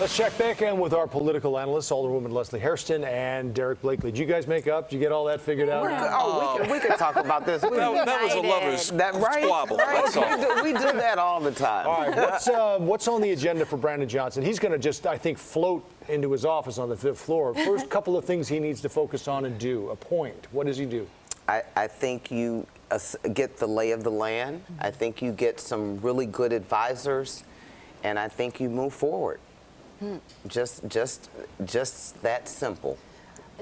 Let's check back in with our political analysts, Alderwoman Leslie Hairston and Derrick Blakley. Did you guys make up? Did you get all that figured out? We can talk about this. That was a lover's squabble. Right? That's all. We do that all the time. All right, what's on the agenda for Brandon Johnson? He's going to just, I think, float into his office on the 5th floor. First couple of things he needs to focus on and do. Appoint. What does he do? I think you get the lay of the land. I think you get some really good advisors, and I think you move forward. Just that simple.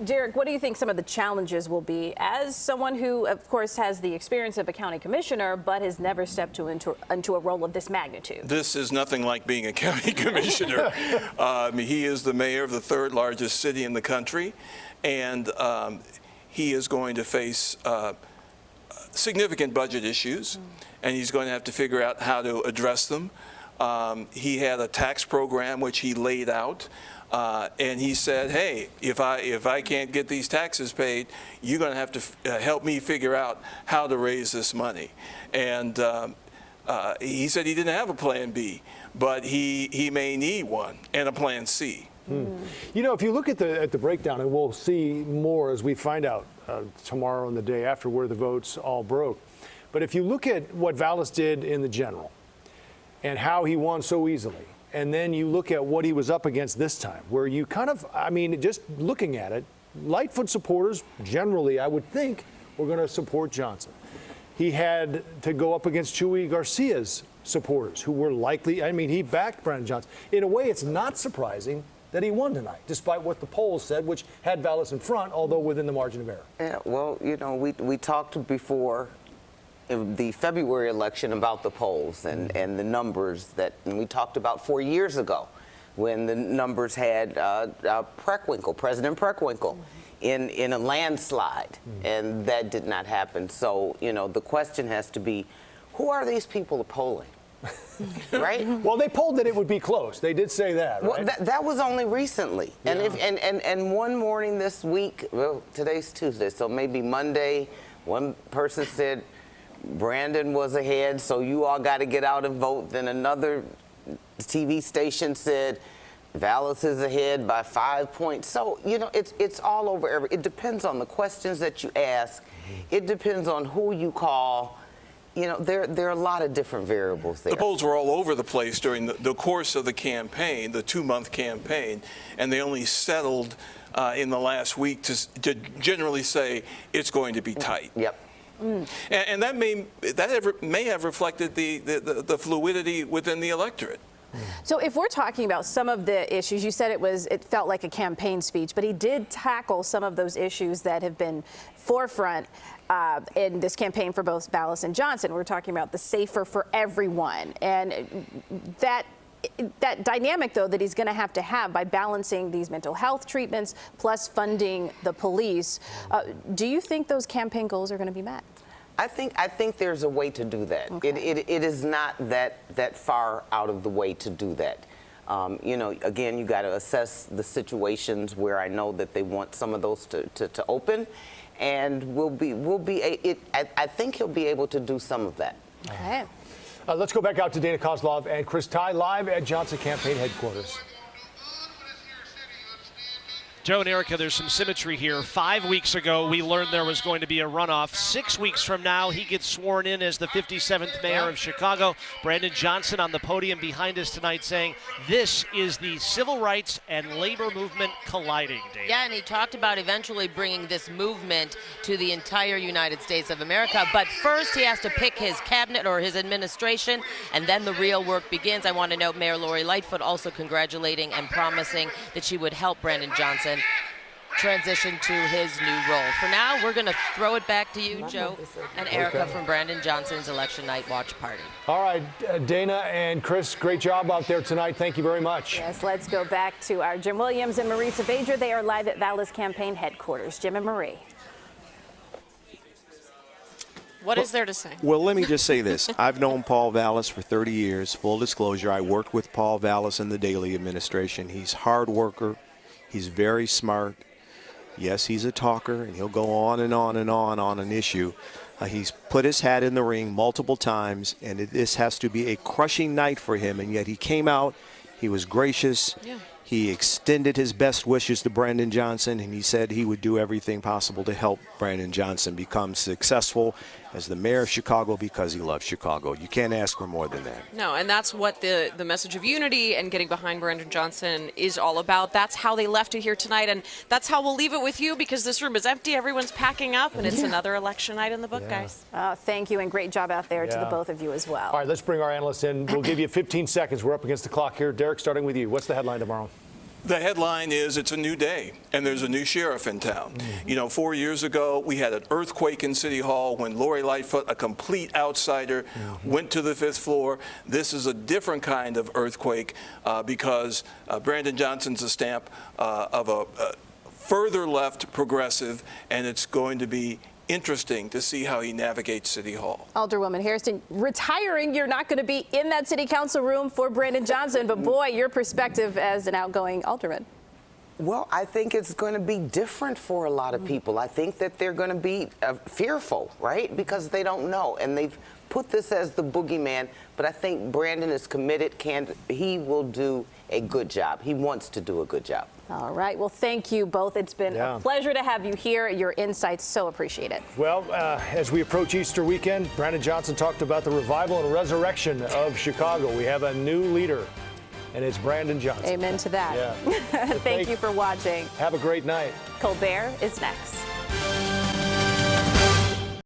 Derrick, what do you think some of the challenges will be as someone who, of course, has the experience of a county commissioner but has never stepped into a role of this magnitude? This is nothing like being a county commissioner. He is the mayor of the 3rd largest city in the country, and he is going to face significant budget issues, and he's going to have to figure out how to address them. He had a tax program which he laid out, and he said, hey, if I can't get these taxes paid, you're going to have to help me figure out how to raise this money. And he said he didn't have a plan B, but he may need one, and a plan C. You know, if you look at the breakdown, and we'll see more as we find out tomorrow and the day after where the votes all broke. But if you look at what Vallas did in the general and how he won so easily, and then you look at what he was up against this time, where you kind of, I mean, just looking at it, Lightfoot supporters generally, I would think, were going to support Johnson. He had to go up against Chuy Garcia's supporters, who were likely, I mean, he backed Brandon Johnson. In a way, it's not surprising that he won tonight, despite what the polls said, which had Vallas in front, although within the margin of error. Yeah, well, you know, we talked before the February election about the polls and the numbers that we talked about 4 years ago when the numbers had President Preckwinkle in a landslide, and that did not happen. So, you know, the question has to be, who are these people polling? Right? Well, they polled that it would be close. They did say that, right? Well, that was only recently. Yeah. And one morning this week, well, today's Tuesday, so maybe Monday, one person said Brandon was ahead, so you all got to get out and vote. Then another TV station said Vallas is ahead by 5 points. So, you know, it's all over. It depends on the questions that you ask. It depends on who you call. You know, there are a lot of different variables there. The polls were all over the place during the course of the campaign, the 2-month campaign, and they only settled in the last week to generally say it's going to be tight. Yep. And that may have reflected the fluidity within the electorate. So if we're talking about some of the issues, you said it felt like a campaign speech, but he did tackle some of those issues that have been forefront in this campaign for both Vallas and Johnson. We're talking about the safer for everyone, and that dynamic, though, that he's going to have by balancing these mental health treatments plus funding the police. Do you think those campaign goals are going to be met? I think there's a way to do that. Okay. It is not that far out of the way to do that. You know, again, you got to assess the situations where I know that they want some of those to open, and I think he'll be able to do some of that. Okay. Let's go back out to Dana Kozlov and Chris Ty live at Johnson campaign headquarters. Joe and Erica, there's some symmetry here. 5 weeks ago, we learned there was going to be a runoff. 6 weeks from now, he gets sworn in as the 57th mayor of Chicago. Brandon Johnson on the podium behind us tonight saying this is the civil rights and labor movement colliding, Dave. Yeah, and he talked about eventually bringing this movement to the entire United States of America. But first, he has to pick his cabinet or his administration, and then the real work begins. I want to note Mayor Lori Lightfoot also congratulating and promising that she would help Brandon Johnson transition to his new role. For now, we're going to throw it back to you, Joe and Erica, from Brandon Johnson's election night watch party. All right, Dana and Chris, great job out there tonight. Thank you very much. Yes, let's go back to our Jim Williams and Marie Saavedra. They are live at Vallas campaign headquarters. Jim and Marie. What is there to say? Well, let me just say this. I've known Paul Vallas for 30 years. Full disclosure, I worked with Paul Vallas in the Daley administration. He's a hard worker. He's very smart. Yes, he's a talker, and he'll go on and on and on an issue. He's put his hat in the ring multiple times, and this has to be a crushing night for him, and yet he came out He was gracious. Yeah. He extended his best wishes to Brandon Johnson, and he said he would do everything possible to help Brandon Johnson become successful as the mayor of Chicago because he loves Chicago. You can't ask for more than that. No, and that's what the message of unity and getting behind Brandon Johnson is all about. That's how they left it here tonight, and that's how we'll leave it with you because this room is empty. Everyone's packing up, and it's another election night in the book, guys. Thank you, and great job out there to the Yeah. both of you as well. All right, let's bring our analysts in. We'll give you 15 seconds. We're up against the clock here. Derrick, starting with you. What's the headline tomorrow? The headline is it's a new day and there's a new sheriff in town. You know, 4 years ago, we had an earthquake in City Hall when Lori Lightfoot, a complete outsider, went to the 5th floor. This is a different kind of earthquake because Brandon Johnson's a stamp of a further left progressive, and it's going to be interesting to see how he navigates City Hall. Alderwoman Hairston, retiring, you're not going to be in that city council room for Brandon Johnson, but boy, your perspective as an outgoing alderman. Well, I think it's going to be different for a lot of people. I think that they're going to be fearful, right? Because they don't know. And they've put this as the boogeyman. But I think Brandon is committed. He will do a good job. He wants to do a good job. All right. Well, thank you both. It's been a pleasure to have you here. Your insights, so appreciated. Well, as we approach Easter weekend, Brandon Johnson talked about the revival and resurrection of Chicago. We have a new leader, and it's Brandon Johnson. Amen to that. Yeah. Thank you for watching. Have a great night. Colbert is next.